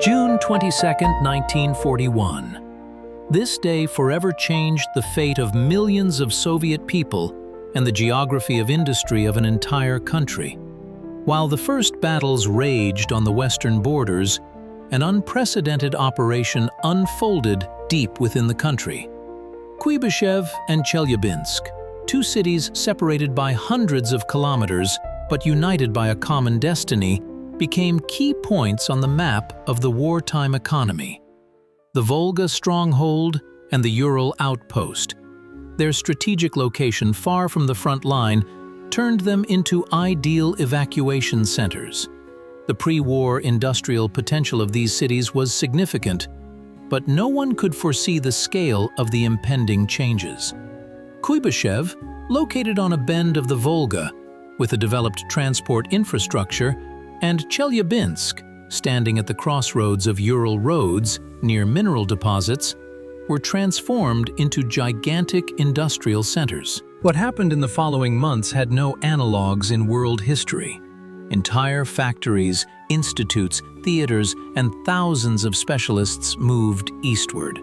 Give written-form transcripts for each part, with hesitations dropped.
June 22, 1941. This day forever changed the fate of millions of Soviet people and the geography of industry of an entire country. While the first battles raged on the western borders, an unprecedented operation unfolded deep within the country. Kuybyshev and Chelyabinsk, two cities separated by hundreds of kilometers but united by a common destiny, became key points on the map of the wartime economy. The Volga stronghold and the Ural outpost, their strategic location far from the front line, turned them into ideal evacuation centers. The pre-war industrial potential of these cities was significant, but no one could foresee the scale of the impending changes. Kuybyshev, located on a bend of the Volga, with a developed transport infrastructure, and Chelyabinsk, standing at the crossroads of Ural roads near mineral deposits, were transformed into gigantic industrial centers. What happened in the following months had no analogues in world history. Entire factories, institutes, theaters, and thousands of specialists moved eastward.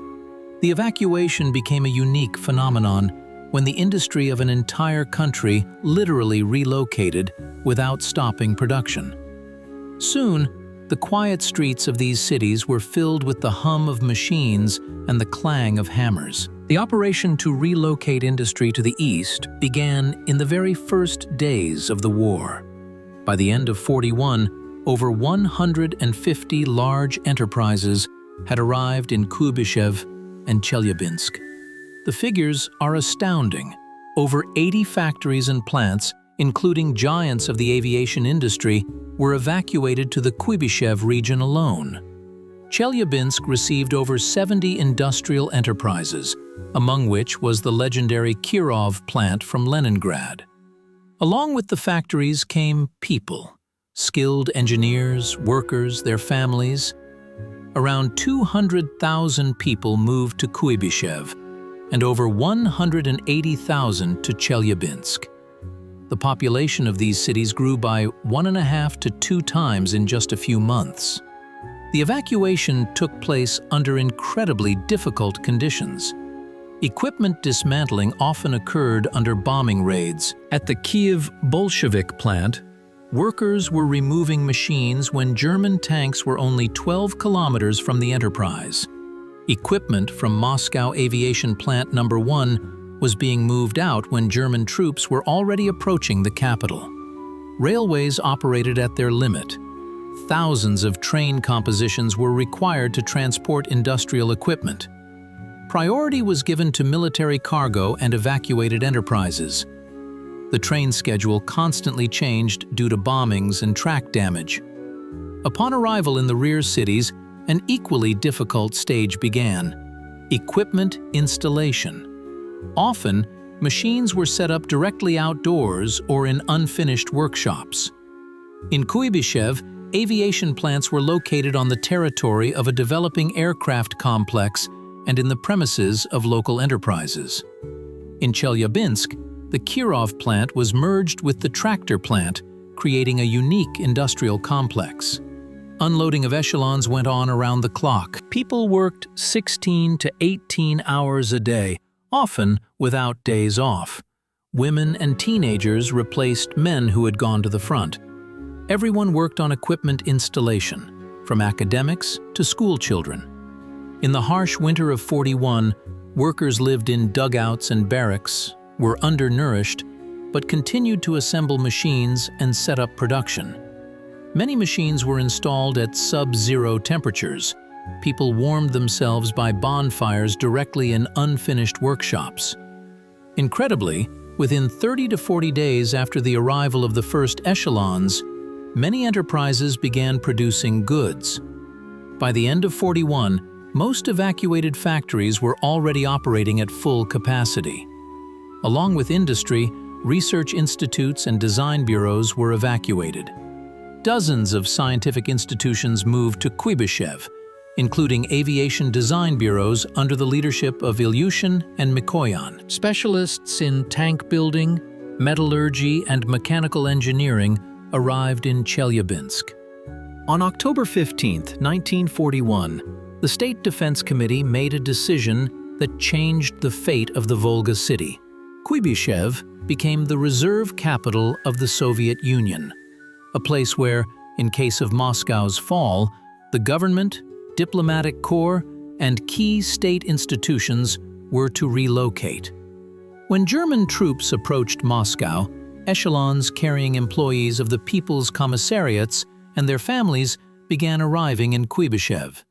The evacuation became a unique phenomenon when the industry of an entire country literally relocated without stopping production. Soon, the quiet streets of these cities were filled with the hum of machines and the clang of hammers. The operation to relocate industry to the east began in the very first days of the war. By the end of '41, over 150 large enterprises had arrived in Kuybyshev and Chelyabinsk. The figures are astounding. Over 80 factories and plants, including giants of the aviation industry, were evacuated to the Kuibyshev region alone. Chelyabinsk received over 70 industrial enterprises, among which was the legendary Kirov plant from Leningrad. Along with the factories came people, skilled engineers, workers, their families. Around 200,000 people moved to Kuybyshev, and over 180,000 to Chelyabinsk. The population of these cities grew by 1.5 to 2 times in just a few months. The evacuation took place under incredibly difficult conditions. Equipment dismantling often occurred under bombing raids. At the Kiev Bolshevik plant, workers were removing machines when German tanks were only 12 kilometers from the enterprise. Equipment from Moscow Aviation Plant No. 1 was being moved out when German troops were already approaching the capital. Railways operated at their limit. Thousands of train compositions were required to transport industrial equipment. Priority was given to military cargo and evacuated enterprises. The train schedule constantly changed due to bombings and track damage. Upon arrival in the rear cities, an equally difficult stage began: equipment installation. Often, machines were set up directly outdoors or in unfinished workshops. In Kuybyshev, aviation plants were located on the territory of a developing aircraft complex and in the premises of local enterprises. In Chelyabinsk, the Kirov plant was merged with the tractor plant, creating a unique industrial complex. Unloading of echelons went on around the clock. People worked 16 to 18 hours a day, often without days off. Women and teenagers replaced men who had gone to the front. Everyone worked on equipment installation, from academics to school children. In the harsh winter of '41, workers lived in dugouts and barracks, were undernourished, but continued to assemble machines and set up production. Many machines were installed at sub-zero temperatures. People warmed themselves by bonfires directly in unfinished workshops. Incredibly, within 30 to 40 days after the arrival of the first echelons, many enterprises began producing goods. By the end of '41, most evacuated factories were already operating at full capacity. Along with industry, research institutes and design bureaus were evacuated. Dozens of scientific institutions moved to Kuybyshev, including aviation design bureaus under the leadership of Aviation and Mikoyan. Specialists in tank building, metallurgy, and mechanical engineering arrived in Chelyabinsk. On October 15, 1941, the State Defense Committee made a decision that changed the fate of the Volga city. Kuybyshev became the reserve capital of the Soviet Union, a place where, in case of Moscow's fall, the government, diplomatic corps, and key state institutions were to relocate. When German troops approached Moscow, echelons carrying employees of the People's Commissariats and their families began arriving in Kuybyshev.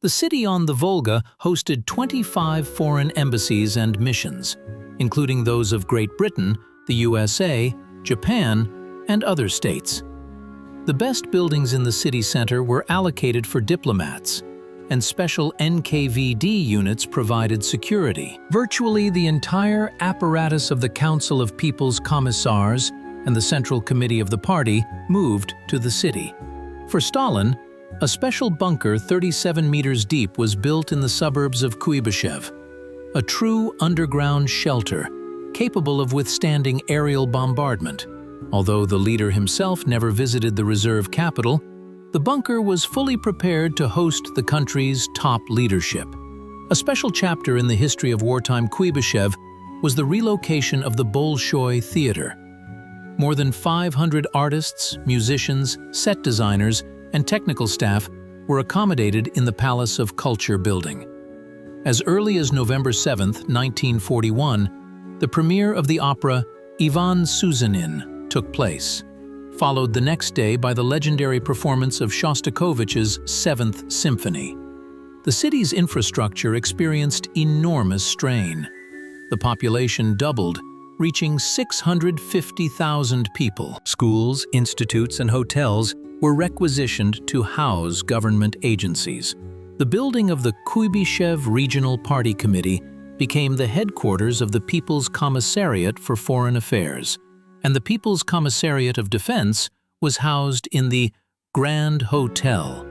The city on the Volga hosted 25 foreign embassies and missions, including those of Great Britain, the USA, Japan, and other states. The best buildings in the city center were allocated for diplomats, and special NKVD units provided security. Virtually the entire apparatus of the Council of People's Commissars and the Central Committee of the party moved to the city. For Stalin, a special bunker 37 meters deep was built in the suburbs of Kuibyshev, a true underground shelter capable of withstanding aerial bombardment. Although the leader himself never visited the reserve capital, the bunker was fully prepared to host the country's top leadership. A special chapter in the history of wartime Kuybyshev was the relocation of the Bolshoi Theater. More than 500 artists, musicians, set designers, and technical staff were accommodated in the Palace of Culture building. As early as November 7, 1941, the premiere of the opera Ivan Susanin took place, followed the next day by the legendary performance of Shostakovich's Seventh Symphony. The city's infrastructure experienced enormous strain. The population doubled, reaching 650,000 people. Schools, institutes, and hotels were requisitioned to house government agencies. The building of the Kuybyshev Regional Party Committee became the headquarters of the People's Commissariat for Foreign Affairs, and the People's Commissariat of Defense was housed in the Grand Hotel.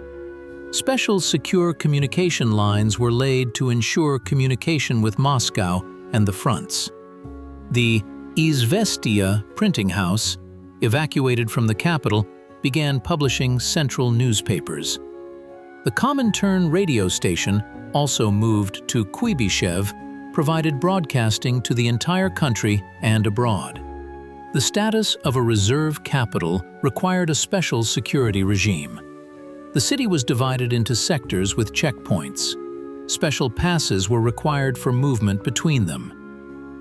Special secure communication lines were laid to ensure communication with Moscow and the fronts. The Izvestia printing house, evacuated from the capital, began publishing central newspapers. The Comintern radio station, also moved to Kuybyshev, provided broadcasting to the entire country and abroad. The status of a reserve capital required a special security regime. The city was divided into sectors with checkpoints. Special passes were required for movement between them.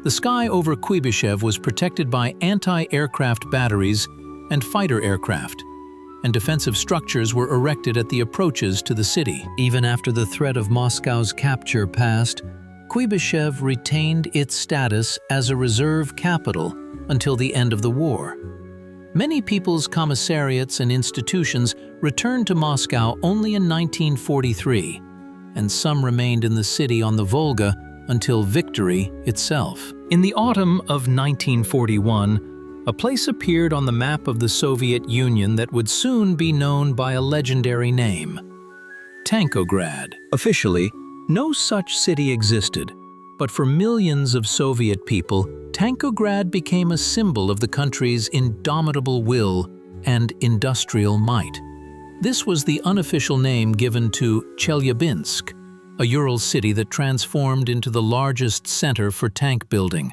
The sky over Kuybyshev was protected by anti-aircraft batteries and fighter aircraft, and defensive structures were erected at the approaches to the city. Even after the threat of Moscow's capture passed, Kuybyshev retained its status as a reserve capital until the end of the war. Many people's commissariats and institutions returned to Moscow only in 1943, and some remained in the city on the Volga until victory itself. In the autumn of 1941, a place appeared on the map of the Soviet Union that would soon be known by a legendary name: Tankograd. Officially, no such city existed, but for millions of Soviet people, Tankograd became a symbol of the country's indomitable will and industrial might. This was the unofficial name given to Chelyabinsk, a Ural city that transformed into the largest center for tank building.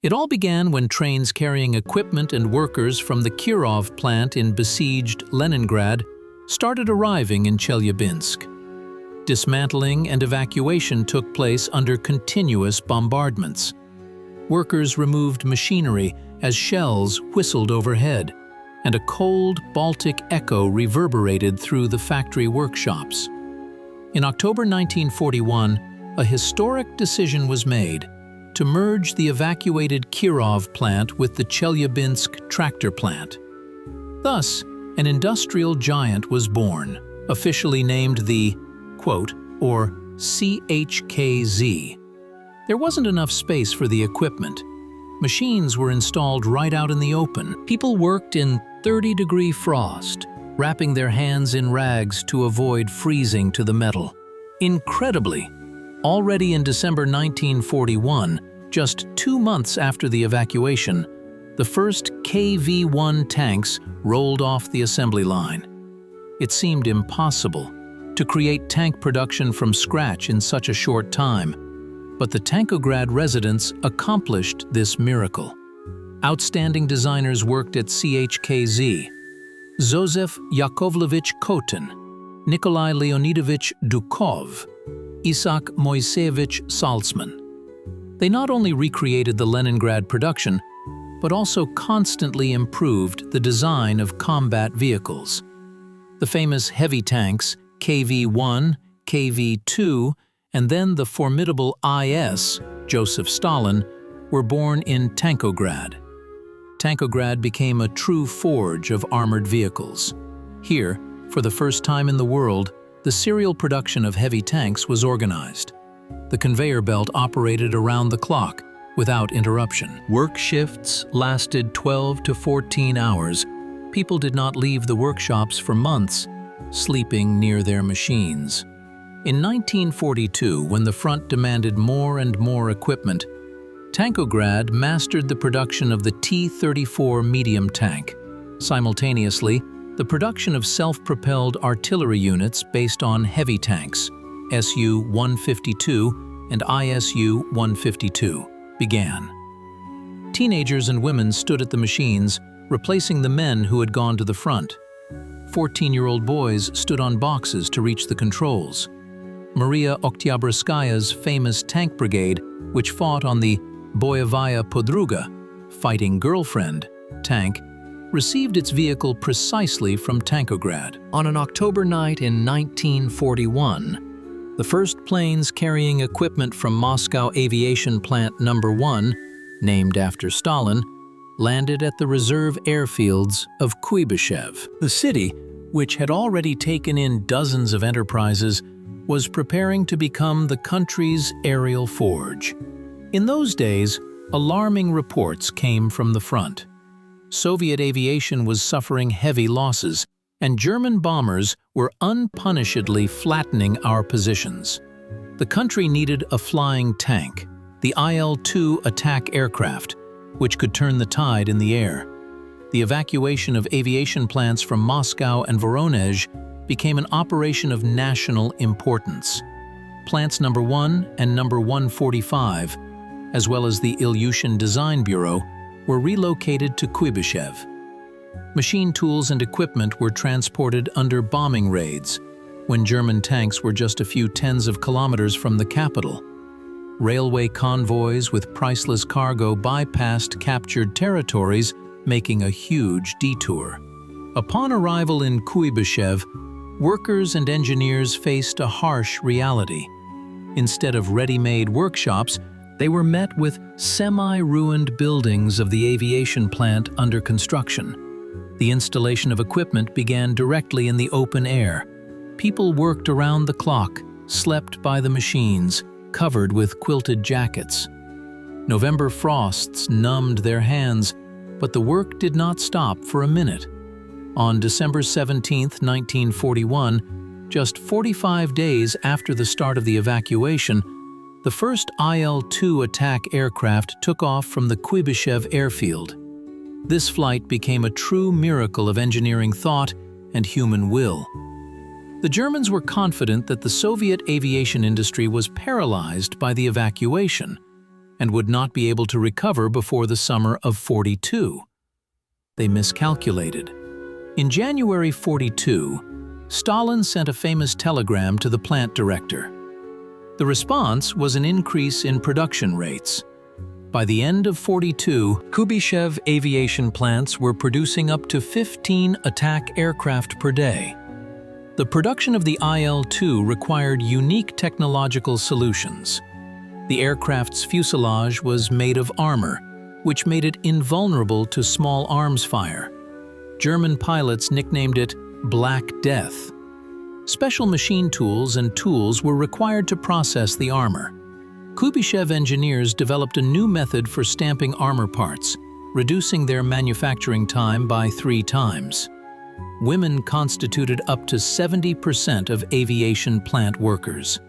It all began when trains carrying equipment and workers from the Kirov plant in besieged Leningrad started arriving in Chelyabinsk. Dismantling and evacuation took place under continuous bombardments. Workers removed machinery as shells whistled overhead, and a cold Baltic echo reverberated through the factory workshops. In October 1941, a historic decision was made to merge the evacuated Kirov plant with the Chelyabinsk tractor plant. Thus, an industrial giant was born, officially named the, quote, or CHKZ. There wasn't enough space for the equipment. Machines were installed right out in the open. People worked in 30-degree frost, wrapping their hands in rags to avoid freezing to the metal. Incredibly, already in December 1941, just 2 months after the evacuation, the first KV-1 tanks rolled off the assembly line. It seemed impossible to create tank production from scratch in such a short time, but the Tankograd residents accomplished this miracle. Outstanding designers worked at CHKZ: Joseph Yakovlevich Kotin, Nikolai Leonidovich Dukov, Isaac Moiseyevich Salzman. They not only recreated the Leningrad production, but also constantly improved the design of combat vehicles. The famous heavy tanks KV-1, KV-2, and then the formidable IS, Joseph Stalin, were born in Tankograd. Tankograd became a true forge of armored vehicles. Here, for the first time in the world, the serial production of heavy tanks was organized. The conveyor belt operated around the clock, without interruption. Work shifts lasted 12 to 14 hours. People did not leave the workshops for months, sleeping near their machines. In 1942, when the front demanded more and more equipment, Tankograd mastered the production of the T-34 medium tank. Simultaneously, the production of self-propelled artillery units based on heavy tanks, Su-152 and ISU-152, began. Teenagers and women stood at the machines, replacing the men who had gone to the front. 14-year-old boys stood on boxes to reach the controls. Maria Oktyabrskaya's famous tank brigade, which fought on the Boyevaya Podruga, fighting girlfriend, tank, received its vehicle precisely from Tankograd. On an October night in 1941, the first planes carrying equipment from Moscow Aviation Plant No. 1, named after Stalin, landed at the reserve airfields of Kuybyshev. The city, which had already taken in dozens of enterprises, was preparing to become the country's aerial forge. In those days, alarming reports came from the front. Soviet aviation was suffering heavy losses, and German bombers were unpunishedly flattening our positions. The country needed a flying tank, the IL-2 attack aircraft, which could turn the tide in the air. The evacuation of aviation plants from Moscow and Voronezh became an operation of national importance. Plants No. 1 and No. 145, as well as the Ilyushin Design Bureau, were relocated to Kuybyshev. Machine tools and equipment were transported under bombing raids, when German tanks were just a few tens of kilometers from the capital. Railway convoys with priceless cargo bypassed captured territories, making a huge detour. Upon arrival in Kuybyshev, workers and engineers faced a harsh reality. Instead of ready-made workshops, they were met with semi-ruined buildings of the aviation plant under construction. The installation of equipment began directly in the open air. People worked around the clock, slept by the machines, covered with quilted jackets. November frosts numbed their hands, but the work did not stop for a minute. On December 17, 1941, just 45 days after the start of the evacuation, the first IL-2 attack aircraft took off from the Kuybyshev airfield. This flight became a true miracle of engineering thought and human will. The Germans were confident that the Soviet aviation industry was paralyzed by the evacuation and would not be able to recover before the summer of '42. They miscalculated. In January '42, Stalin sent a famous telegram to the plant director. The response was an increase in production rates. By the end of '42, Kuybyshev aviation plants were producing up to 15 attack aircraft per day. The production of the IL-2 required unique technological solutions. The aircraft's fuselage was made of armor, which made it invulnerable to small arms fire. German pilots nicknamed it Black Death. Special machine tools and tools were required to process the armor. Kuybyshev engineers developed a new method for stamping armor parts, reducing their manufacturing time by 3 times. Women constituted up to 70% of aviation plant workers.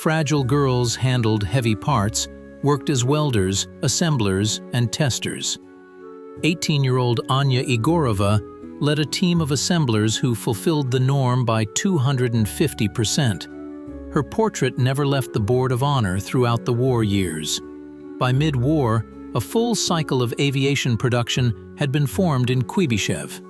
Fragile girls handled heavy parts, worked as welders, assemblers, and testers. 18-year-old Anya Igorova led a team of assemblers who fulfilled the norm by 250%. Her portrait never left the Board of Honor throughout the war years. By mid-war, a full cycle of aviation production had been formed in Kuybyshev.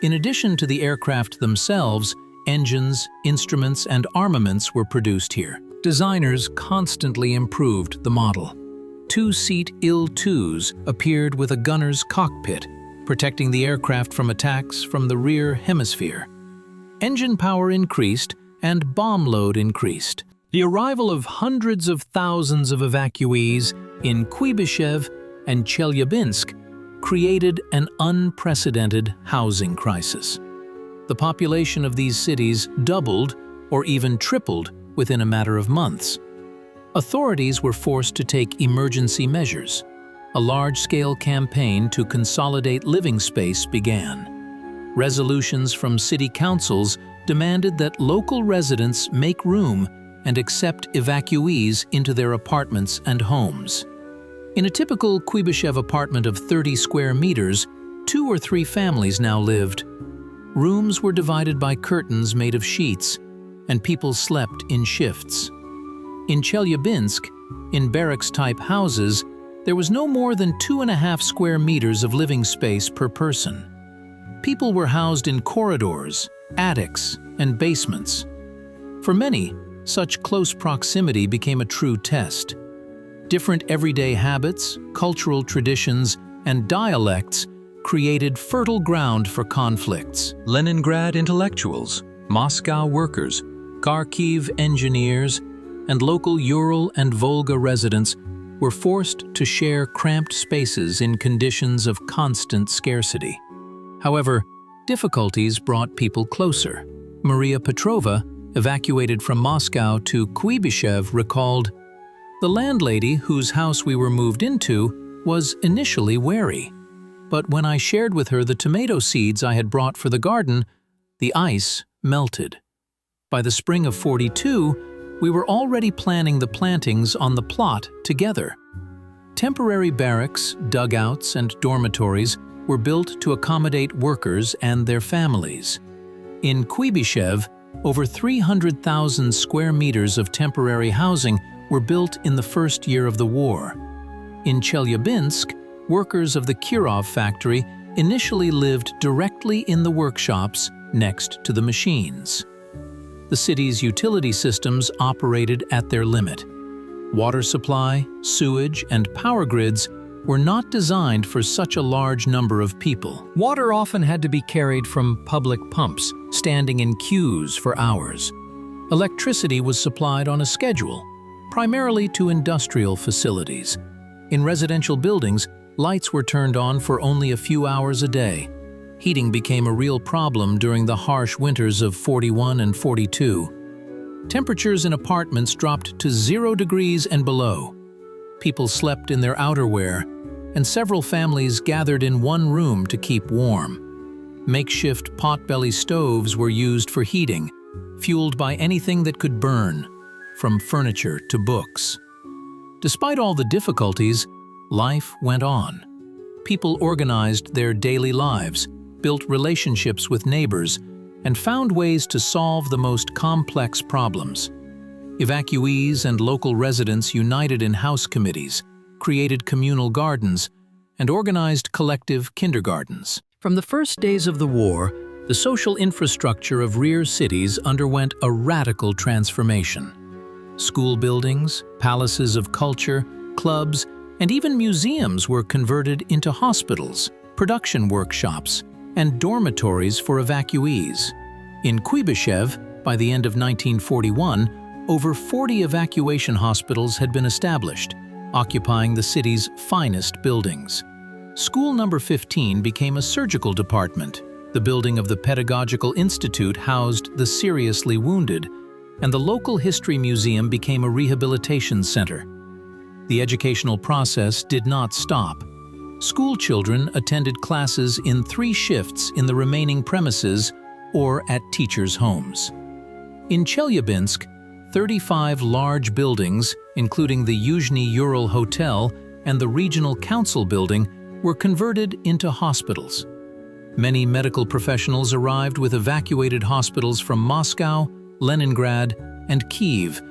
In addition to the aircraft themselves, engines, instruments, and armaments were produced here. Designers constantly improved the model. Two-seat Il-2s appeared with a gunner's cockpit, protecting the aircraft from attacks from the rear hemisphere. Engine power increased and bomb load increased. The arrival of hundreds of thousands of evacuees in Kuybyshev and Chelyabinsk created an unprecedented housing crisis. The population of these cities doubled or even tripled within a matter of months. Authorities were forced to take emergency measures. A large-scale campaign to consolidate living space began. Resolutions from city councils demanded that local residents make room and accept evacuees into their apartments and homes. In a typical Kuybyshev apartment of 30 square meters, 2 or 3 families now lived. Rooms were divided by curtains made of sheets, and people slept in shifts. In Chelyabinsk, in barracks-type houses, there was no more than 2.5 square meters of living space per person. People were housed in corridors, attics, and basements. For many, such close proximity became a true test. Different everyday habits, cultural traditions, and dialects created fertile ground for conflicts. Leningrad intellectuals, Moscow workers, Kharkiv engineers, and local Ural and Volga residents were forced to share cramped spaces in conditions of constant scarcity. However, difficulties brought people closer. Maria Petrova, evacuated from Moscow to Kuybyshev, recalled, "The landlady whose house we were moved into was initially wary. But when I shared with her the tomato seeds I had brought for the garden, the ice melted. By the spring of '42, we were already planning the plantings on the plot together." Temporary barracks, dugouts, and dormitories were built to accommodate workers and their families. In Kuybyshev, over 300,000 square meters of temporary housing were built in the first year of the war. In Chelyabinsk, workers of the Kirov factory initially lived directly in the workshops next to the machines. The city's utility systems operated at their limit. Water supply, sewage, and power grids were not designed for such a large number of people. Water often had to be carried from public pumps, standing in queues for hours. Electricity was supplied on a schedule, primarily to industrial facilities. In residential buildings, lights were turned on for only a few hours a day. Heating became a real problem during the harsh winters of '41 and '42. Temperatures in apartments dropped to 0 degrees and below. People slept in their outerwear, and several families gathered in one room to keep warm. Makeshift potbelly stoves were used for heating, fueled by anything that could burn, from furniture to books. Despite all the difficulties, life went on. People organized their daily lives, built relationships with neighbors, and found ways to solve the most complex problems. Evacuees and local residents united in house committees, created communal gardens, and organized collective kindergartens. From the first days of the war, the social infrastructure of rear cities underwent a radical transformation. School buildings, palaces of culture, clubs, and even museums were converted into hospitals, production workshops, and dormitories for evacuees. In Kuybyshev, by the end of 1941, over 40 evacuation hospitals had been established, occupying the city's finest buildings. School number 15 became a surgical department. The building of the Pedagogical Institute housed the seriously wounded, and the local history museum became a rehabilitation center. The educational process did not stop. School children attended classes in 3 shifts in the remaining premises or at teachers' homes. In Chelyabinsk, 35 large buildings, including the Yuzhny Ural Hotel and the Regional Council building, were converted into hospitals. Many medical professionals arrived with evacuated hospitals from Moscow, Leningrad, and Kyiv,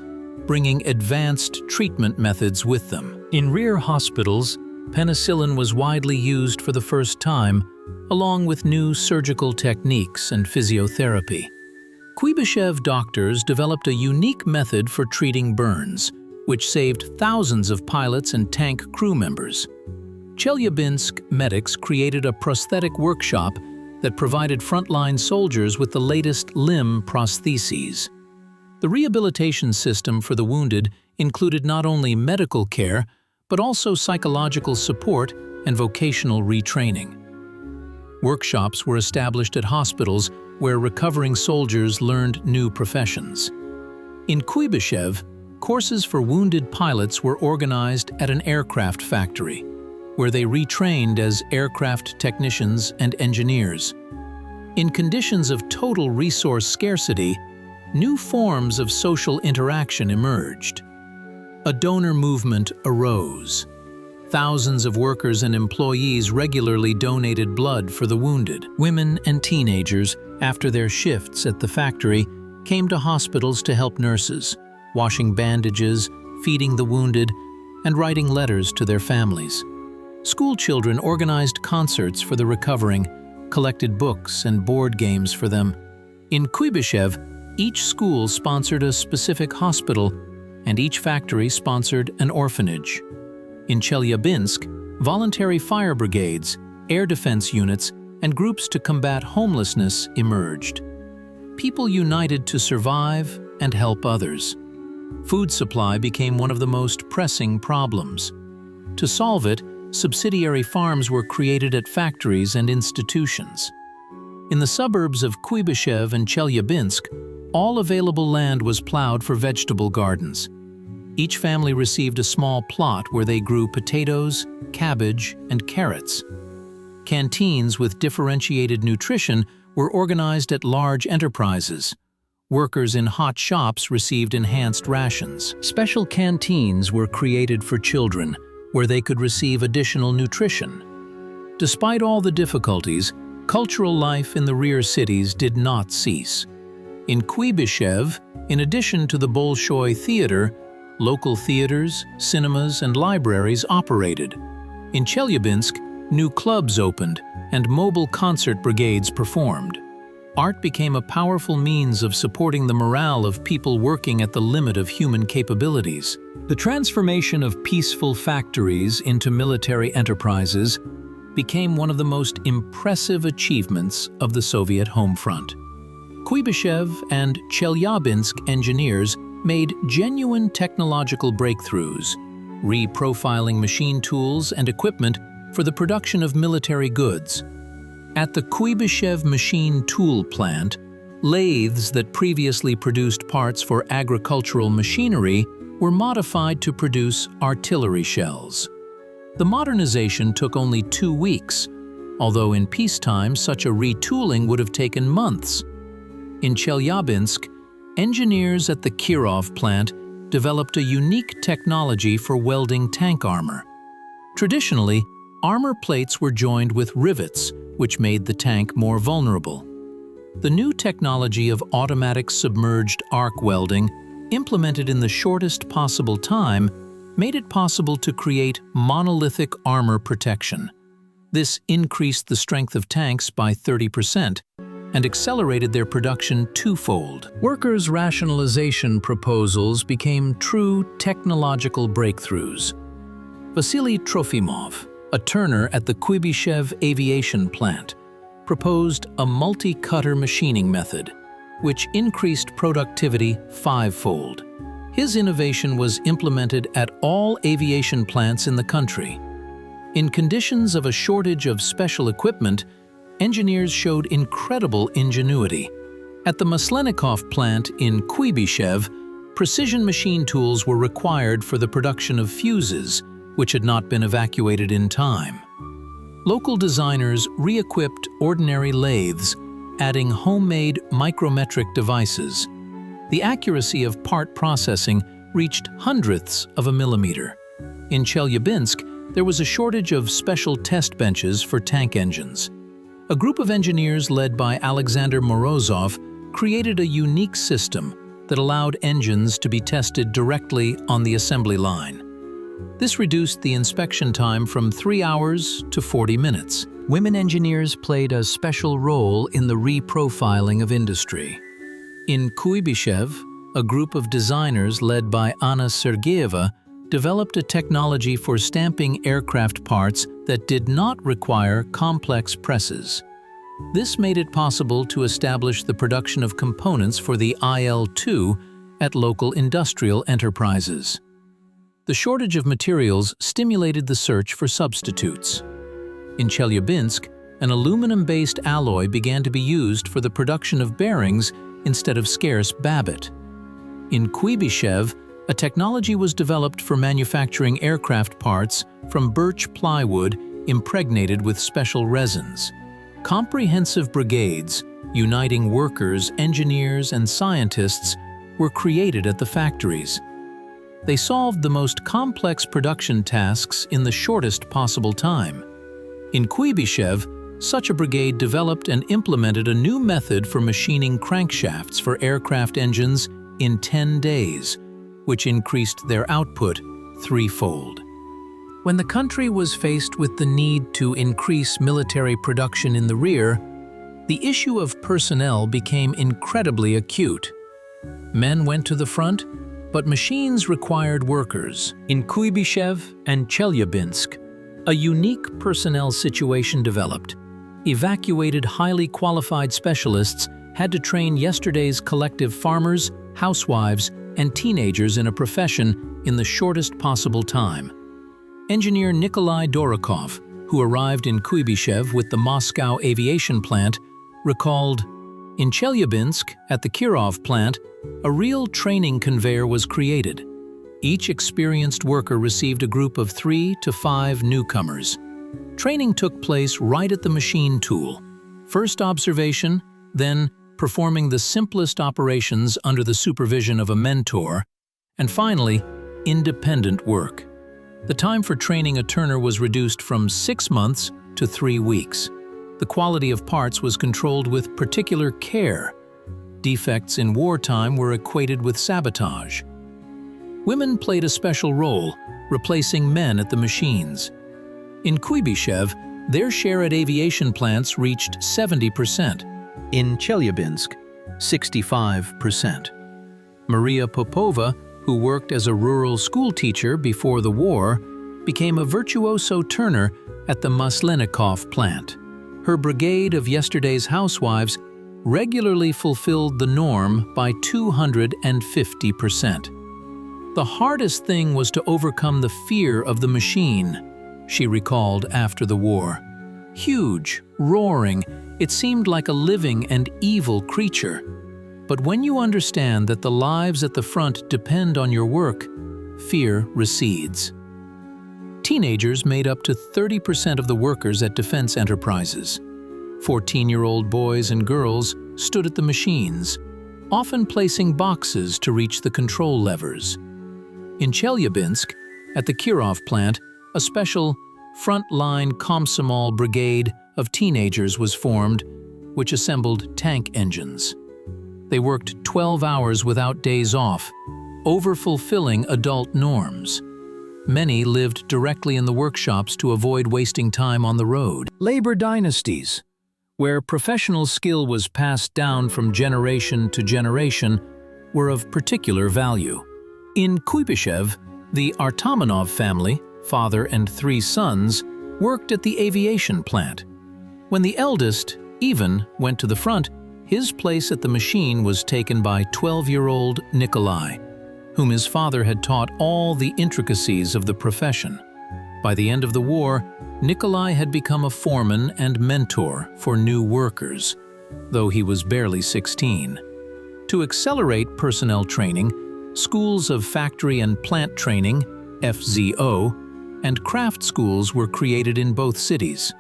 bringing advanced treatment methods with them. In rear hospitals, penicillin was widely used for the first time, along with new surgical techniques and physiotherapy. Kuybyshev doctors developed a unique method for treating burns, which saved thousands of pilots and tank crew members. Chelyabinsk medics created a prosthetic workshop that provided frontline soldiers with the latest limb prostheses. The rehabilitation system for the wounded included not only medical care, but also psychological support and vocational retraining. Workshops were established at hospitals where recovering soldiers learned new professions. In Kuybyshev, courses for wounded pilots were organized at an aircraft factory, where they retrained as aircraft technicians and engineers. In conditions of total resource scarcity, new forms of social interaction emerged. A donor movement arose. Thousands of workers and employees regularly donated blood for the wounded. Women and teenagers, after their shifts at the factory, came to hospitals to help nurses, washing bandages, feeding the wounded, and writing letters to their families. School children organized concerts for the recovering, collected books and board games for them. In Kuybyshev, each school sponsored a specific hospital, and each factory sponsored an orphanage. In Chelyabinsk, voluntary fire brigades, air defense units, and groups to combat homelessness emerged. People united to survive and help others. Food supply became one of the most pressing problems. To solve it, subsidiary farms were created at factories and institutions. In the suburbs of Kuybyshev and Chelyabinsk, all available land was plowed for vegetable gardens. Each family received a small plot where they grew potatoes, cabbage, and carrots. Canteens with differentiated nutrition were organized at large enterprises. Workers in hot shops received enhanced rations. Special canteens were created for children, where they could receive additional nutrition. Despite all the difficulties, cultural life in the rear cities did not cease. In Kuybyshev, in addition to the Bolshoi Theater, local theaters, cinemas, and libraries operated. In Chelyabinsk, new clubs opened and mobile concert brigades performed. Art became a powerful means of supporting the morale of people working at the limit of human capabilities. The transformation of peaceful factories into military enterprises became one of the most impressive achievements of the Soviet home front. Kuybyshev and Chelyabinsk engineers made genuine technological breakthroughs, reprofiling machine tools and equipment for the production of military goods. At the Kuybyshev machine tool plant, lathes that previously produced parts for agricultural machinery were modified to produce artillery shells. The modernization took only 2 weeks, although in peacetime such a retooling would have taken months. In Chelyabinsk, engineers at the Kirov plant developed a unique technology for welding tank armor. Traditionally, armor plates were joined with rivets, which made the tank more vulnerable. The new technology of automatic submerged arc welding, implemented in the shortest possible time, made it possible to create monolithic armor protection. This increased the strength of tanks by 30% and accelerated their production twofold. Workers' rationalization proposals became true technological breakthroughs. Vasily Trofimov, a turner at the Kuybyshev Aviation plant, proposed a multi-cutter machining method, which increased productivity 5-fold. His innovation was implemented at all aviation plants in the country. In conditions of a shortage of special equipment, engineers showed incredible ingenuity. At the Maslenikov plant in Kuybyshev, precision machine tools were required for the production of fuses, which had not been evacuated in time. Local designers re-equipped ordinary lathes, adding homemade micrometric devices. The accuracy of part processing reached hundredths of a millimeter. In Chelyabinsk, there was a shortage of special test benches for tank engines. a group of engineers led by Alexander Morozov created a unique system that allowed engines to be tested directly on the assembly line. This reduced the inspection time from 3 hours to 40 minutes. Women engineers played a special role in the reprofiling of industry. In Kuybyshev, a group of designers led by Anna Sergeyeva developed a technology for stamping aircraft parts that did not require complex presses. This made it possible to establish the production of components for the IL-2 at local industrial enterprises. The shortage of materials stimulated the search for substitutes. In Chelyabinsk, an aluminum-based alloy began to be used for the production of bearings instead of scarce babbitt. In Kuybyshev, a technology was developed for manufacturing aircraft parts from birch plywood impregnated with special resins. Comprehensive brigades, uniting workers, engineers, and scientists, were created at the factories. They solved the most complex production tasks in the shortest possible time. In Kuybyshev, such a brigade developed and implemented a new method for machining crankshafts for aircraft engines in 10 days, which increased their output threefold. When the country was faced with the need to increase military production in the rear, the issue of personnel became incredibly acute. Men went to the front, but machines required workers. In Kuybyshev and Chelyabinsk, a unique personnel situation developed. Evacuated highly qualified specialists had to train yesterday's collective farmers, housewives, and teenagers in a profession in the shortest possible time. Engineer Nikolai Dorokov, who arrived in Kuybyshev with the Moscow Aviation plant, recalled, "In Chelyabinsk, at the Kirov plant, a real training conveyor was created. Each experienced worker received a group of 3 to 5 newcomers. Training took place right at the machine tool. First observation, then performing the simplest operations under the supervision of a mentor, and finally, independent work. The time for training a turner was reduced from 6 months to 3 weeks. The quality of parts was controlled with particular care. Defects in wartime were equated with sabotage. Women played a special role, replacing men at the machines. In Kuybyshev, their share at aviation plants reached 70%. In Chelyabinsk, 65%. Maria Popova, who worked as a rural school teacher before the war, became a virtuoso turner at the Maslenikov plant. Her brigade of yesterday's housewives regularly fulfilled the norm by 250%. The hardest thing was to overcome the fear of the machine, she recalled after the war. Huge, roaring, it seemed like a living and evil creature. But when you understand that the lives at the front depend on your work, fear recedes. Teenagers made up to 30% of the workers at defense enterprises. 14-year-old boys and girls stood at the machines, often placing boxes to reach the control levers. In Chelyabinsk, at the Kirov plant, a special front-line Komsomol brigade of teenagers was formed, which assembled tank engines. They worked 12 hours without days off, over-fulfilling adult norms. Many lived directly in the workshops to avoid wasting time on the road. Labor dynasties, where professional skill was passed down from generation to generation, were of particular value. In Kuybyshev, the Artamonov family, father and 3 sons, worked at the aviation plant. When the eldest, Ivan, went to the front, his place at the machine was taken by 12-year-old Nikolai, whom his father had taught all the intricacies of the profession. By the end of the war, Nikolai had become a foreman and mentor for new workers, though he was barely 16. To accelerate personnel training, schools of factory and plant training, FZO, and craft schools were created in both cities.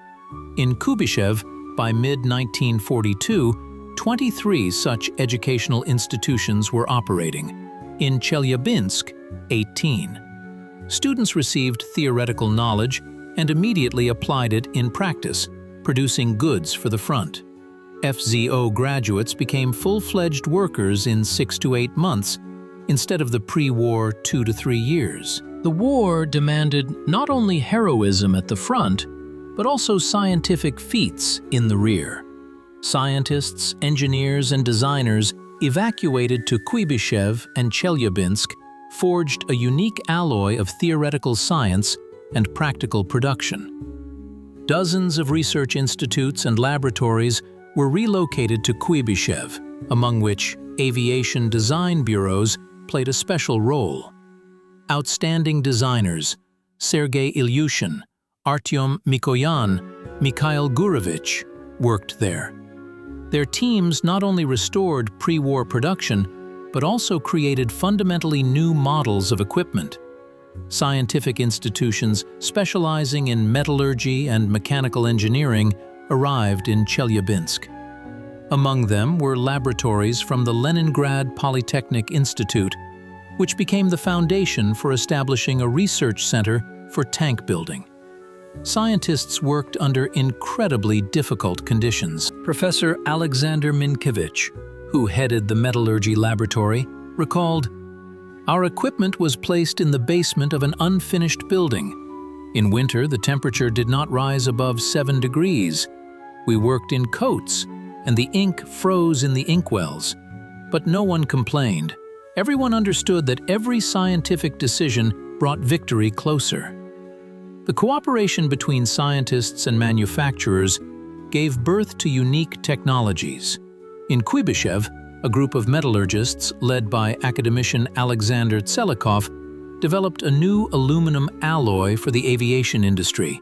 In Kuybyshev, by mid-1942, 23 such educational institutions were operating. In Chelyabinsk, 18. Students received theoretical knowledge and immediately applied it in practice, producing goods for the front. FZO graduates became full-fledged workers in 6 to 8 months instead of the pre-war 2 to 3 years. The war demanded not only heroism at the front, but also scientific feats in the rear. Scientists, engineers, and designers evacuated to Kuybyshev and Chelyabinsk forged a unique alloy of theoretical science and practical production. Dozens of research institutes and laboratories were relocated to Kuybyshev, among which aviation design bureaus played a special role. Outstanding designers Sergei Ilyushin, Artyom Mikoyan, Mikhail Gurevich worked there. Their teams not only restored pre-war production, but also created fundamentally new models of equipment. Scientific institutions specializing in metallurgy and mechanical engineering arrived in Chelyabinsk. Among them were laboratories from the Leningrad Polytechnic Institute, which became the foundation for establishing a research center for tank building. Scientists worked under incredibly difficult conditions. Professor Alexander Minkiewicz, who headed the metallurgy laboratory, recalled, "Our equipment was placed in the basement of an unfinished building. In winter, the temperature did not rise above 7 degrees. We worked in coats, and the ink froze in the inkwells. But no one complained. Everyone understood that every scientific decision brought victory closer." The cooperation between scientists and manufacturers gave birth to unique technologies. In Kuybyshev, a group of metallurgists led by academician Alexander Tselikov developed a new aluminum alloy for the aviation industry.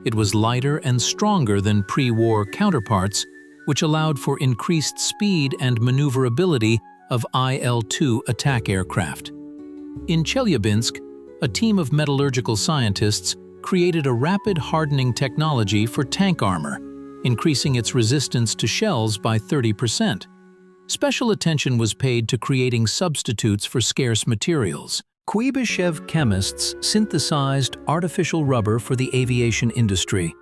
It was lighter and stronger than pre-war counterparts, which allowed for increased speed and maneuverability of IL-2 attack aircraft. In Chelyabinsk, a team of metallurgical scientists created a rapid hardening technology for tank armor, increasing its resistance to shells by 30%. Special attention was paid to creating substitutes for scarce materials. Kuybyshev chemists synthesized artificial rubber for the aviation industry.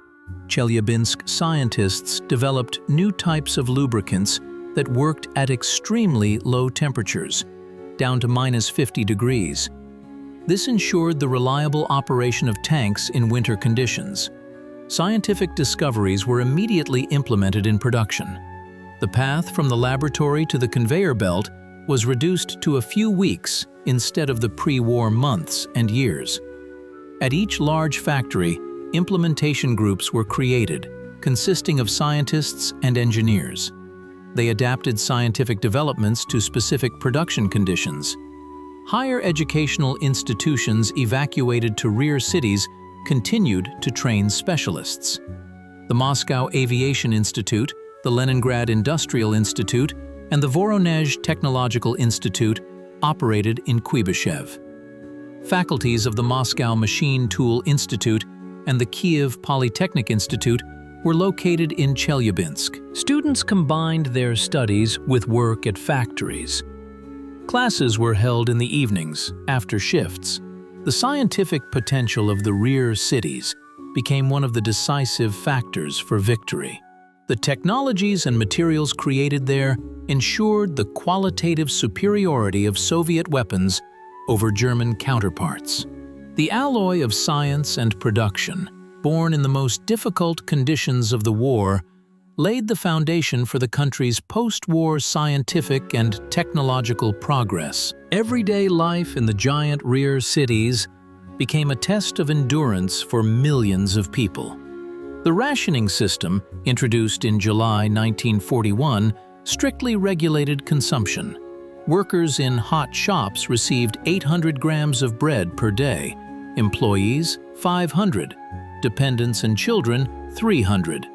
Chelyabinsk scientists developed new types of lubricants that worked at extremely low temperatures, down to -50 degrees. This ensured the reliable operation of tanks in winter conditions. Scientific discoveries were immediately implemented in production. The path from the laboratory to the conveyor belt was reduced to a few weeks instead of the pre-war months and years. At each large factory, implementation groups were created, consisting of scientists and engineers. They adapted scientific developments to specific production conditions. Higher educational institutions evacuated to rear cities continued to train specialists. The Moscow Aviation Institute, the Leningrad Industrial Institute, and the Voronezh Technological Institute operated in Kuybyshev. Faculties of the Moscow Machine Tool Institute and the Kiev Polytechnic Institute were located in Chelyabinsk. Students combined their studies with work at factories. Classes were held in the evenings, after shifts. The scientific potential of the rear cities became one of the decisive factors for victory. The technologies and materials created there ensured the qualitative superiority of Soviet weapons over German counterparts. The alloy of science and production, born in the most difficult conditions of the war, laid the foundation for the country's post-war scientific and technological progress. Everyday life in the giant rear cities became a test of endurance for millions of people. The rationing system, introduced in July 1941, strictly regulated consumption. Workers in hot shops received 800 grams of bread per day, employees 500, dependents and children 300.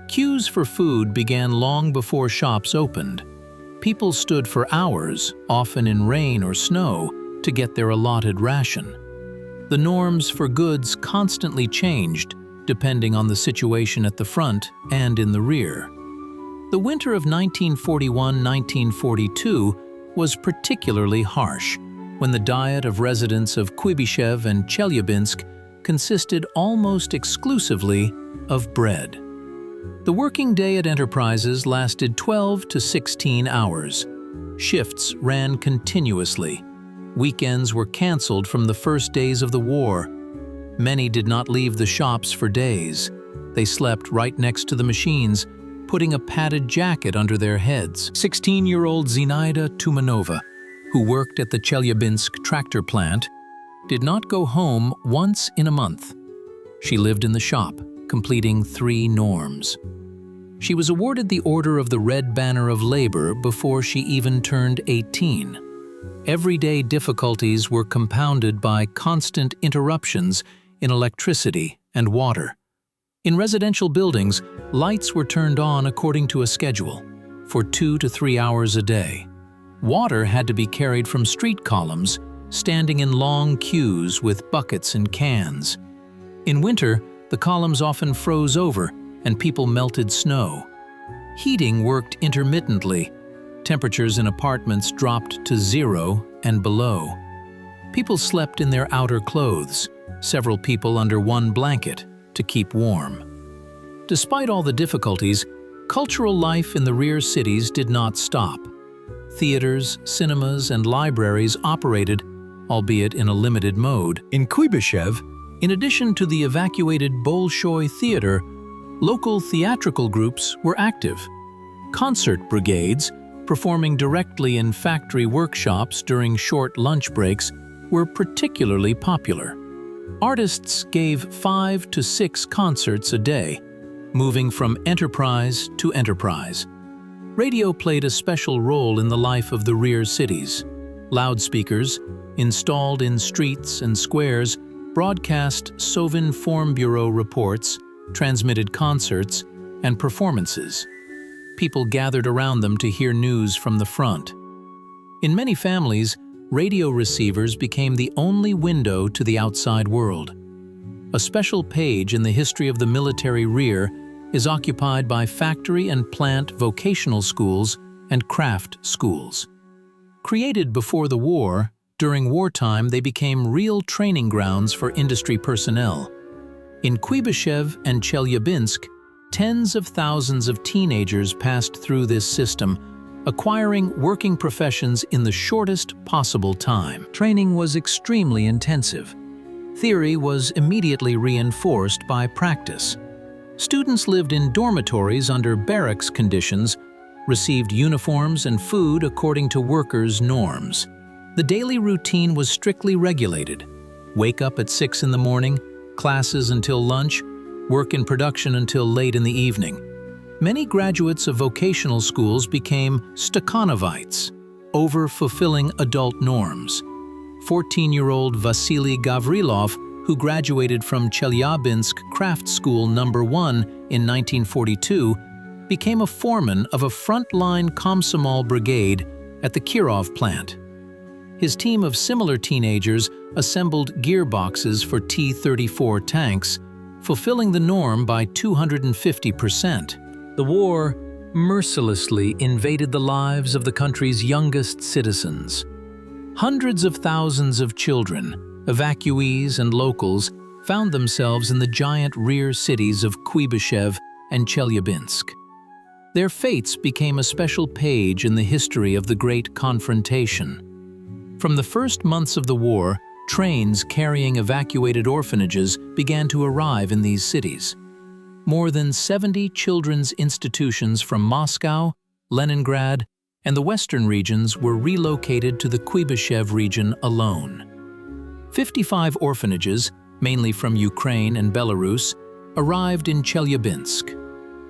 Queues for food began long before shops opened. People stood for hours, often in rain or snow, to get their allotted ration. The norms for goods constantly changed, depending on the situation at the front and in the rear. The winter of 1941-1942 was particularly harsh, when the diet of residents of Kuybyshev and Chelyabinsk consisted almost exclusively of bread. The working day at enterprises lasted 12 to 16 hours. Shifts ran continuously. Weekends were canceled from the first days of the war. Many did not leave the shops for days. They slept right next to the machines, putting a padded jacket under their heads. 16-year-old Zinaida Tumanova, who worked at the Chelyabinsk tractor plant, did not go home once in a month. She lived in the shop, completing 3 norms. She was awarded the Order of the Red Banner of Labor before she even turned 18. Everyday difficulties were compounded by constant interruptions in electricity and water. In residential buildings, lights were turned on according to a schedule, for 2 to 3 hours a day. Water had to be carried from street columns, standing in long queues with buckets and cans. In winter, the columns often froze over and people melted snow. Heating worked intermittently. Temperatures in apartments dropped to 0 and below. People slept in their outer clothes, several people under one blanket, to keep warm. Despite all the difficulties, cultural life in the rear cities did not stop. Theaters, cinemas, and libraries operated, albeit in a limited mode. In Kuybyshev, in addition to the evacuated Bolshoi Theater, local theatrical groups were active. Concert brigades, performing directly in factory workshops during short lunch breaks, were particularly popular. Artists gave 5 to 6 concerts a day, moving from enterprise to enterprise. Radio played a special role in the life of the rear cities. Loudspeakers, installed in streets and squares, broadcast Sovinformbureau reports, transmitted concerts, and performances. People gathered around them to hear news from the front. In many families, radio receivers became the only window to the outside world. A special page in the history of the military rear is occupied by factory and plant vocational schools and craft schools. Created before the war, during wartime they became real training grounds for industry personnel. In Kuybyshev and Chelyabinsk, tens of thousands of teenagers passed through this system, acquiring working professions in the shortest possible time. Training was extremely intensive. Theory was immediately reinforced by practice. Students lived in dormitories under barracks conditions, received uniforms and food according to workers' norms. The daily routine was strictly regulated. Wake up at 6 in the morning, classes until lunch, work in production until late in the evening. Many graduates of vocational schools became Stakhanovites, over-fulfilling adult norms. 14-year-old Vasily Gavrilov, who graduated from Chelyabinsk Craft School No. 1 in 1942, became a foreman of a frontline Komsomol brigade at the Kirov plant. His team of similar teenagers assembled gearboxes for T-34 tanks, fulfilling the norm by 250%. The war mercilessly invaded the lives of the country's youngest citizens. Hundreds of thousands of children, evacuees and locals found themselves in the giant rear cities of Kuybyshev and Chelyabinsk. Their fates became a special page in the history of the Great Confrontation. From the first months of the war, trains carrying evacuated orphanages began to arrive in these cities. More than 70 children's institutions from Moscow, Leningrad, and the western regions were relocated to the Kuybyshev region alone. 55 orphanages, mainly from Ukraine and Belarus, arrived in Chelyabinsk.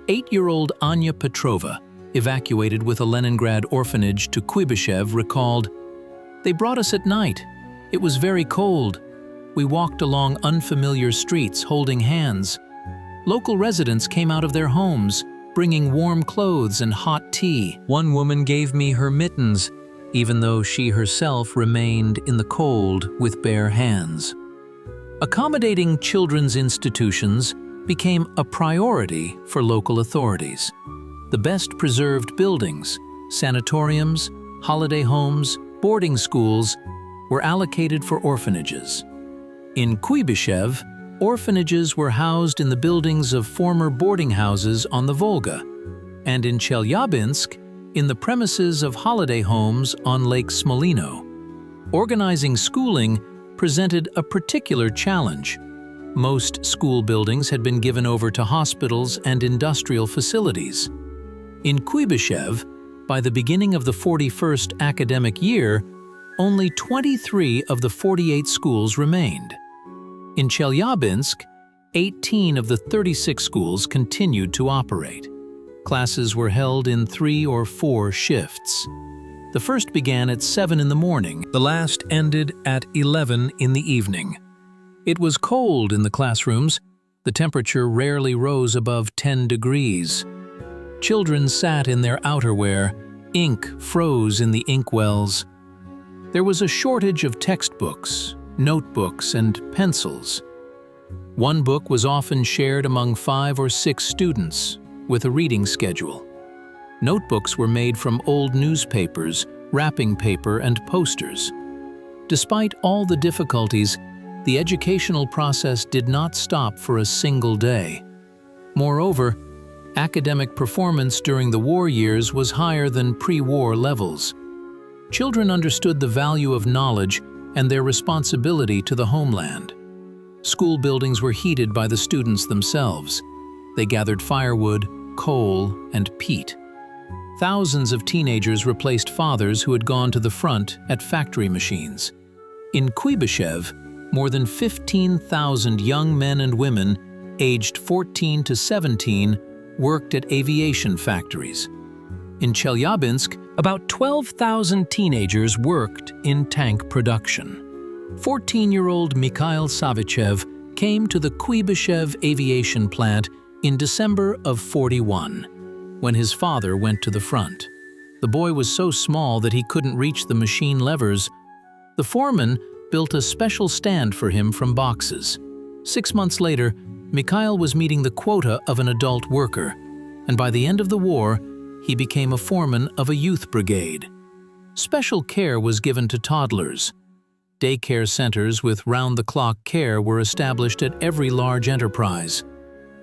8-year-old Anya Petrova, evacuated with a Leningrad orphanage to Kuybyshev, recalled, "They brought us at night. It was very cold. We walked along unfamiliar streets holding hands. Local residents came out of their homes, bringing warm clothes and hot tea. One woman gave me her mittens, even though she herself remained in the cold with bare hands." Accommodating children's institutions became a priority for local authorities. The best preserved buildings, sanatoriums, holiday homes, boarding schools were allocated for orphanages. In Kuybyshev, orphanages were housed in the buildings of former boarding houses on the Volga, and in Chelyabinsk, in the premises of holiday homes on Lake Smolino. Organizing schooling presented a particular challenge. Most school buildings had been given over to hospitals and industrial facilities. In Kuybyshev, by the beginning of the 41st academic year, only 23 of the 48 schools remained. In Chelyabinsk, 18 of the 36 schools continued to operate. Classes were held in 3 or 4 shifts. The first began at 7 in the morning, the last ended at 11 in the evening. It was cold in the classrooms. The temperature rarely rose above 10 degrees. Children sat in their outerwear. Ink froze in the inkwells. There was a shortage of textbooks, notebooks, and pencils. One book was often shared among 5 or 6 students, with a reading schedule. Notebooks were made from old newspapers, wrapping paper, and posters. Despite all the difficulties, the educational process did not stop for a single day. Moreover, academic performance during the war years was higher than pre-war levels. Children understood the value of knowledge and their responsibility to the homeland. School buildings were heated by the students themselves. They gathered firewood, coal, and peat. Thousands of teenagers replaced fathers who had gone to the front at factory machines. In Kuybyshev, more than 15,000 young men and women, aged 14 to 17, worked at aviation factories. In Chelyabinsk, about 12,000 teenagers worked in tank production. 14-year-old Mikhail Savichev came to the Kuybyshev aviation plant in December of '41, when his father went to the front. The boy was so small that he couldn't reach the machine levers. The foreman built a special stand for him from boxes. 6 months later, Mikhail was meeting the quota of an adult worker, and by the end of the war, he became a foreman of a youth brigade. Special care was given to toddlers. Daycare centers with round-the-clock care were established at every large enterprise.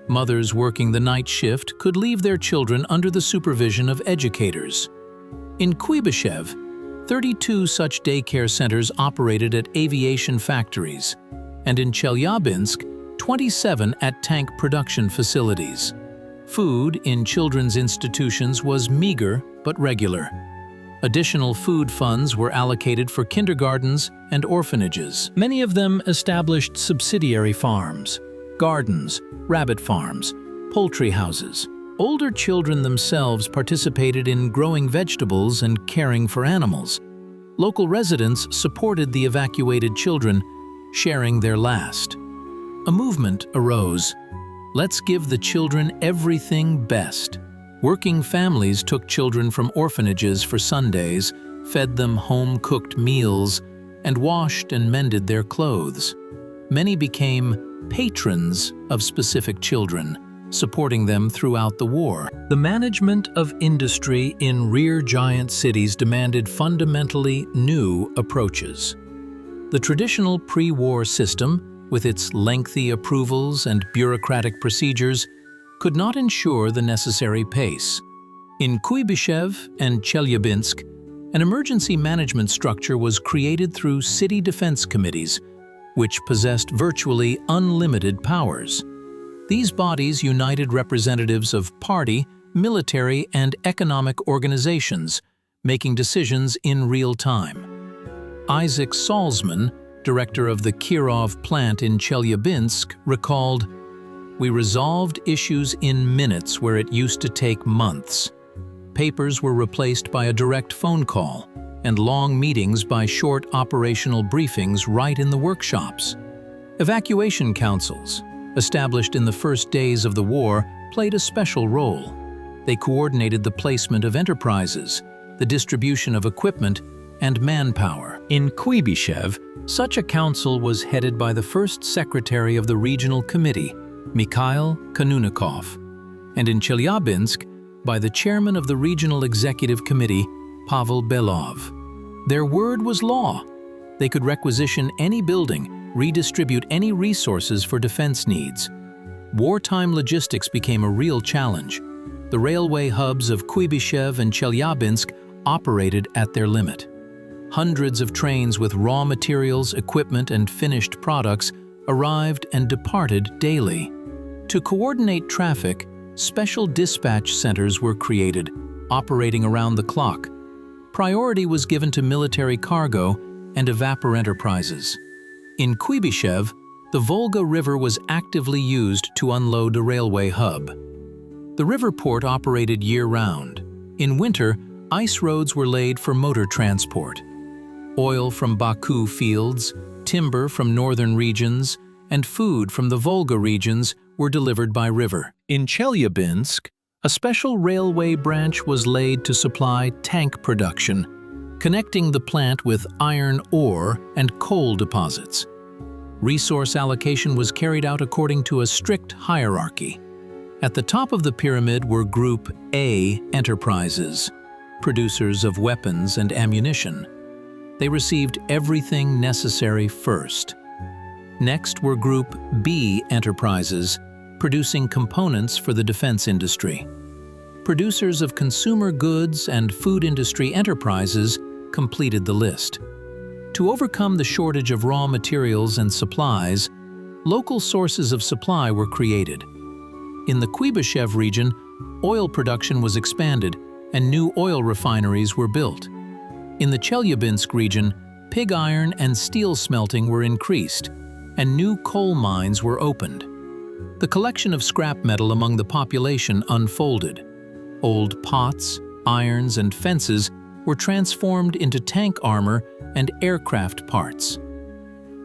Mothers working the night shift could leave their children under the supervision of educators. In Kuybyshev, 32 such daycare centers operated at aviation factories, and in Chelyabinsk, 27 at tank production facilities. Food in children's institutions was meager but regular. Additional food funds were allocated for kindergartens and orphanages. Many of them established subsidiary farms, gardens, rabbit farms, poultry houses. Older children themselves participated in growing vegetables and caring for animals. Local residents supported the evacuated children, sharing their last. A movement arose. Let's give the children everything best. Working families took children from orphanages for Sundays, fed them home-cooked meals, and washed and mended their clothes. Many became patrons of specific children, supporting them throughout the war. The management of industry in rear giant cities demanded fundamentally new approaches. The traditional pre-war system, with its lengthy approvals and bureaucratic procedures, could not ensure the necessary pace. In Kuybyshev and Chelyabinsk, an emergency management structure was created through city defense committees, which possessed virtually unlimited powers. These bodies united representatives of party, military, and economic organizations, making decisions in real time. Isaac Salzman, director of the Kirov plant in Chelyabinsk, recalled, "We resolved issues in minutes where it used to take months. Papers were replaced by a direct phone call, and long meetings by short operational briefings right in the workshops. Evacuation councils, established in the first days of the war, played a special role. They coordinated the placement of enterprises, the distribution of equipment, and manpower. In Kuybyshev, such a council was headed by the first secretary of the regional committee, Mikhail Konunikov, and in Chelyabinsk, by the chairman of the regional executive committee, Pavel Belov. Their word was law. They could requisition any building, redistribute any resources for defense needs. Wartime logistics became a real challenge. The railway hubs of Kuybyshev and Chelyabinsk operated at their limit. Hundreds of trains with raw materials, equipment, and finished products arrived and departed daily. To coordinate traffic, special dispatch centers were created, operating around the clock. Priority was given to military cargo and evapor enterprises. In Kuybyshev, the Volga River was actively used to unload a railway hub. The river port operated year-round. In winter, ice roads were laid for motor transport. Oil from Baku fields, timber from northern regions, and food from the Volga regions were delivered by river. In Chelyabinsk, a special railway branch was laid to supply tank production, connecting the plant with iron ore and coal deposits. Resource allocation was carried out according to a strict hierarchy. At the top of the pyramid were Group A enterprises, producers of weapons and ammunition. They received everything necessary first. Next were Group B enterprises, producing components for the defense industry. Producers of consumer goods and food industry enterprises completed the list. To overcome the shortage of raw materials and supplies, local sources of supply were created. In the Kuybyshev region, oil production was expanded and new oil refineries were built. In the Chelyabinsk region, pig iron and steel smelting were increased, and new coal mines were opened. The collection of scrap metal among the population unfolded. Old pots, irons, and fences were transformed into tank armor and aircraft parts.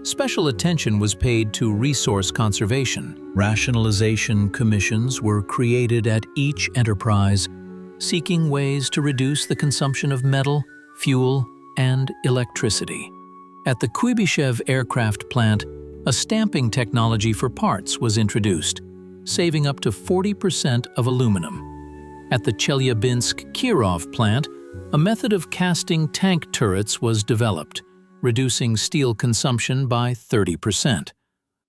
Special attention was paid to resource conservation. Rationalization commissions were created at each enterprise, seeking ways to reduce the consumption of metal, fuel, and electricity. At the Kuybyshev aircraft plant, a stamping technology for parts was introduced, saving up to 40% of aluminum. At the Chelyabinsk-Kirov plant, a method of casting tank turrets was developed, reducing steel consumption by 30%.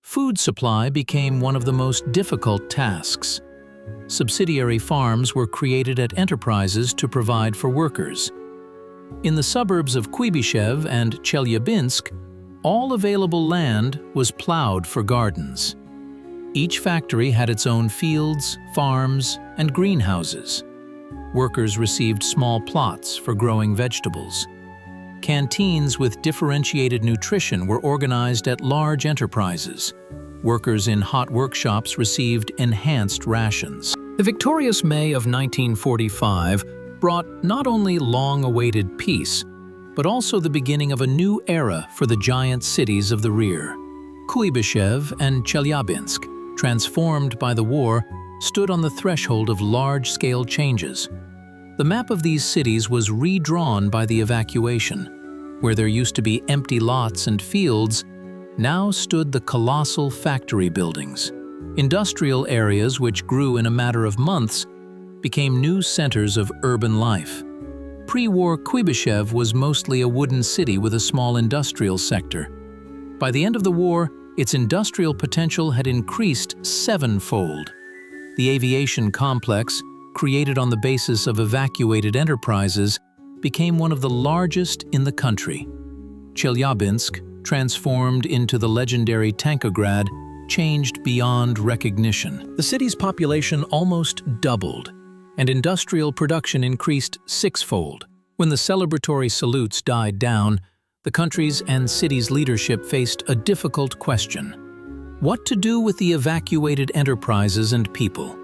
Food supply became one of the most difficult tasks. Subsidiary farms were created at enterprises to provide for workers. In the suburbs of Kuybyshev and Chelyabinsk, all available land was plowed for gardens. Each factory had its own fields, farms, and greenhouses. Workers received small plots for growing vegetables. Canteens with differentiated nutrition were organized at large enterprises. Workers in hot workshops received enhanced rations. The victorious May of 1945 brought not only long-awaited peace, but also the beginning of a new era for the giant cities of the rear. Kuybyshev and Chelyabinsk, transformed by the war, stood on the threshold of large-scale changes. The map of these cities was redrawn by the evacuation. Where there used to be empty lots and fields, now stood the colossal factory buildings. Industrial areas, which grew in a matter of months, became new centers of urban life. Pre-war Kuybyshev was mostly a wooden city with a small industrial sector. By the end of the war, its industrial potential had increased sevenfold. The aviation complex, created on the basis of evacuated enterprises, became one of the largest in the country. Chelyabinsk, transformed into the legendary Tankograd, changed beyond recognition. The city's population almost doubled, and industrial production increased sixfold. When the celebratory salutes died down, the country's and city's leadership faced a difficult question: what to do with the evacuated enterprises and people?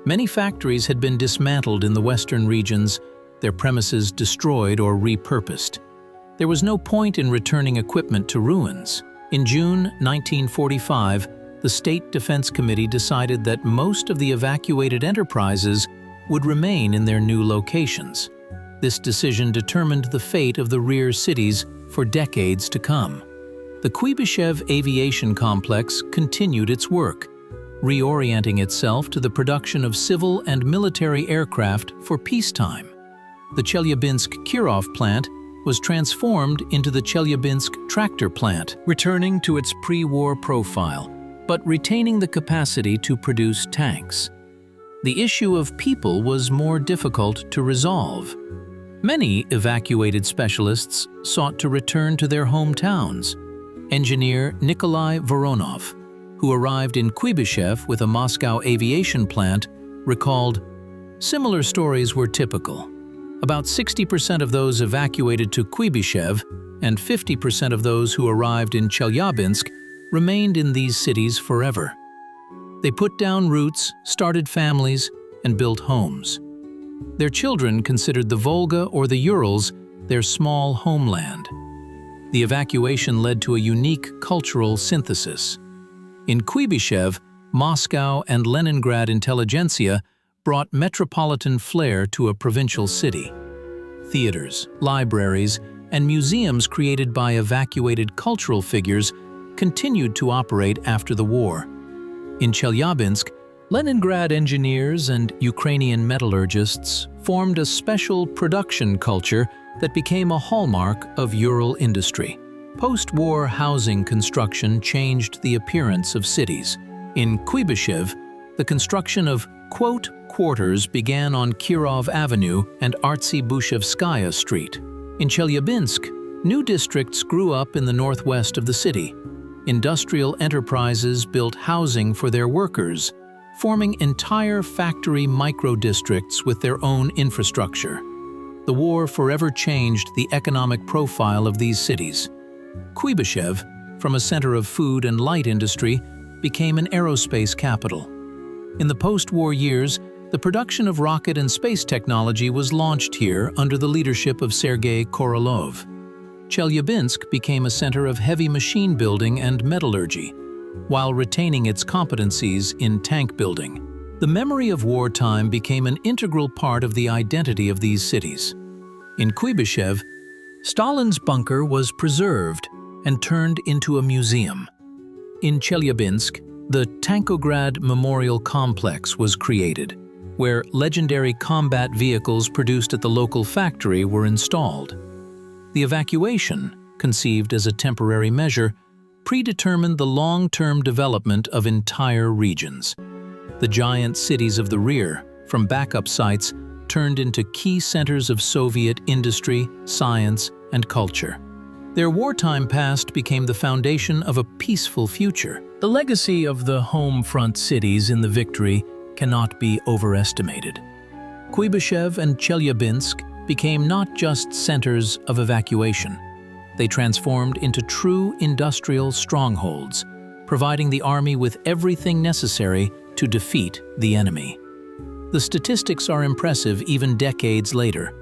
Many factories had been dismantled in the western regions, their premises destroyed or repurposed. There was no point in returning equipment to ruins. In June 1945, the State Defense Committee decided that most of the evacuated enterprises would remain in their new locations. This decision determined the fate of the rear cities for decades to come. The Kuybyshev Aviation Complex continued its work, reorienting itself to the production of civil and military aircraft for peacetime. The Chelyabinsk-Kirov plant was transformed into the Chelyabinsk tractor plant, returning to its pre-war profile, but retaining the capacity to produce tanks. The issue of people was more difficult to resolve. Many evacuated specialists sought to return to their hometowns. Engineer Nikolai Voronov, who arrived in Kuybyshev with a Moscow aviation plant, recalled, "Similar stories were typical. About 60% of those evacuated to Kuybyshev and 50% of those who arrived in Chelyabinsk remained in these cities forever. They put down roots, started families, and built homes. Their children considered the Volga or the Urals their small homeland. The evacuation led to a unique cultural synthesis. In Kuybyshev, Moscow and Leningrad intelligentsia brought metropolitan flair to a provincial city. Theaters, libraries, and museums created by evacuated cultural figures continued to operate after the war. In Chelyabinsk, Leningrad engineers and Ukrainian metallurgists formed a special production culture that became a hallmark of Ural industry. Post-war housing construction changed the appearance of cities. In Kuybyshev, the construction of quote quarters began on Kirov Avenue and Artsi-Bushevskaya Street. In Chelyabinsk, new districts grew up in the northwest of the city. Industrial enterprises built housing for their workers, forming entire factory micro-districts with their own infrastructure. The war forever changed the economic profile of these cities. Kuybyshev, from a center of food and light industry, became an aerospace capital. In the post-war years, the production of rocket and space technology was launched here under the leadership of Sergei Korolev. Chelyabinsk became a center of heavy machine building and metallurgy, while retaining its competencies in tank building. The memory of wartime became an integral part of the identity of these cities. In Kuybyshev, Stalin's bunker was preserved and turned into a museum. In Chelyabinsk, the Tankograd Memorial Complex was created, where legendary combat vehicles produced at the local factory were installed. The evacuation, conceived as a temporary measure, predetermined the long-term development of entire regions. The giant cities of the rear, from backup sites, turned into key centers of Soviet industry, science, and culture. Their wartime past became the foundation of a peaceful future. The legacy of the home front cities in the victory cannot be overestimated. Kuybyshev and Chelyabinsk became not just centers of evacuation. They transformed into true industrial strongholds, providing the army with everything necessary to defeat the enemy. The statistics are impressive even decades later.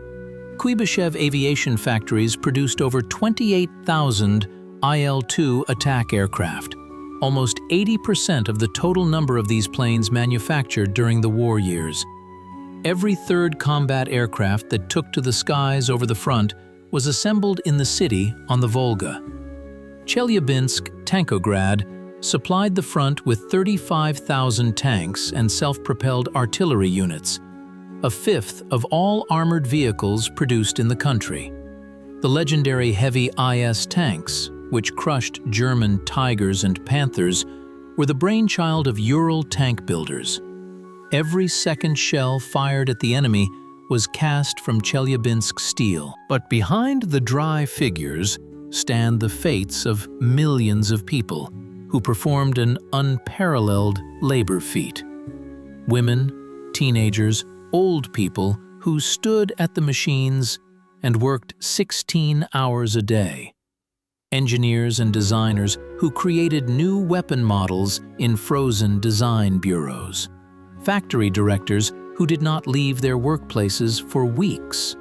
Kuybyshev aviation factories produced over 28,000 IL-2 attack aircraft, almost 80% of the total number of these planes manufactured during the war years. Every third combat aircraft that took to the skies over the front was assembled in the city on the Volga. Chelyabinsk Tankograd supplied the front with 35,000 tanks and self-propelled artillery units, a fifth of all armored vehicles produced in the country. The legendary heavy IS tanks, which crushed German Tigers and Panthers, were the brainchild of Ural tank builders. Every second shell fired at the enemy was cast from Chelyabinsk steel. But behind the dry figures stand the fates of millions of people who performed an unparalleled labor feat. Women, teenagers, old people who stood at the machines and worked 16 hours a day. Engineers and designers who created new weapon models in frozen design bureaus. Factory directors who did not leave their workplaces for weeks.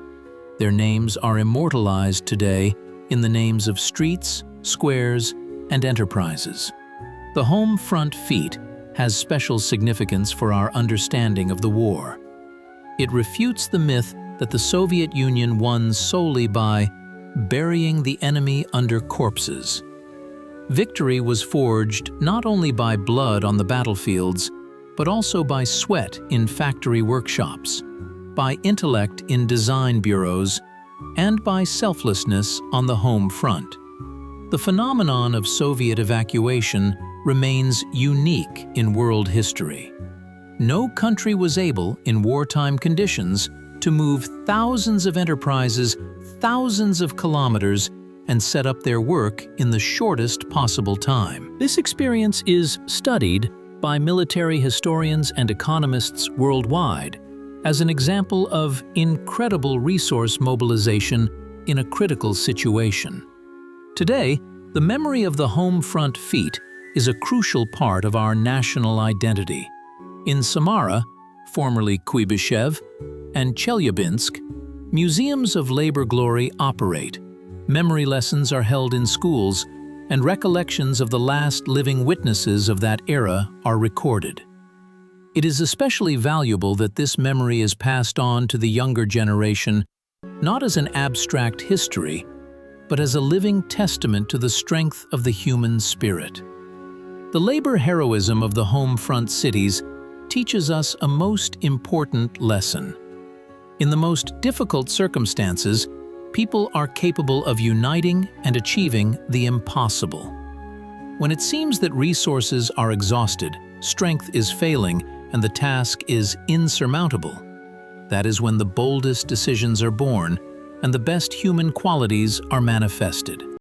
Their names are immortalized today in the names of streets, squares, and enterprises. The home front feat has special significance for our understanding of the war. It refutes the myth that the Soviet Union won solely by burying the enemy under corpses. Victory was forged not only by blood on the battlefields, but also by sweat in factory workshops, by intellect in design bureaus, and by selflessness on the home front. The phenomenon of Soviet evacuation remains unique in world history. No country was able, in wartime conditions, to move thousands of enterprises, thousands of kilometers, and set up their work in the shortest possible time. This experience is studied by military historians and economists worldwide as an example of incredible resource mobilization in a critical situation. Today, the memory of the home front feat is a crucial part of our national identity. In Samara, formerly Kuybyshev, and Chelyabinsk, museums of labor glory operate. Memory lessons are held in schools, and recollections of the last living witnesses of that era are recorded. It is especially valuable that this memory is passed on to the younger generation, not as an abstract history, but as a living testament to the strength of the human spirit. The labor heroism of the home front cities teaches us a most important lesson. In the most difficult circumstances, people are capable of uniting and achieving the impossible. When it seems that resources are exhausted, strength is failing, and the task is insurmountable, that is when the boldest decisions are born and the best human qualities are manifested.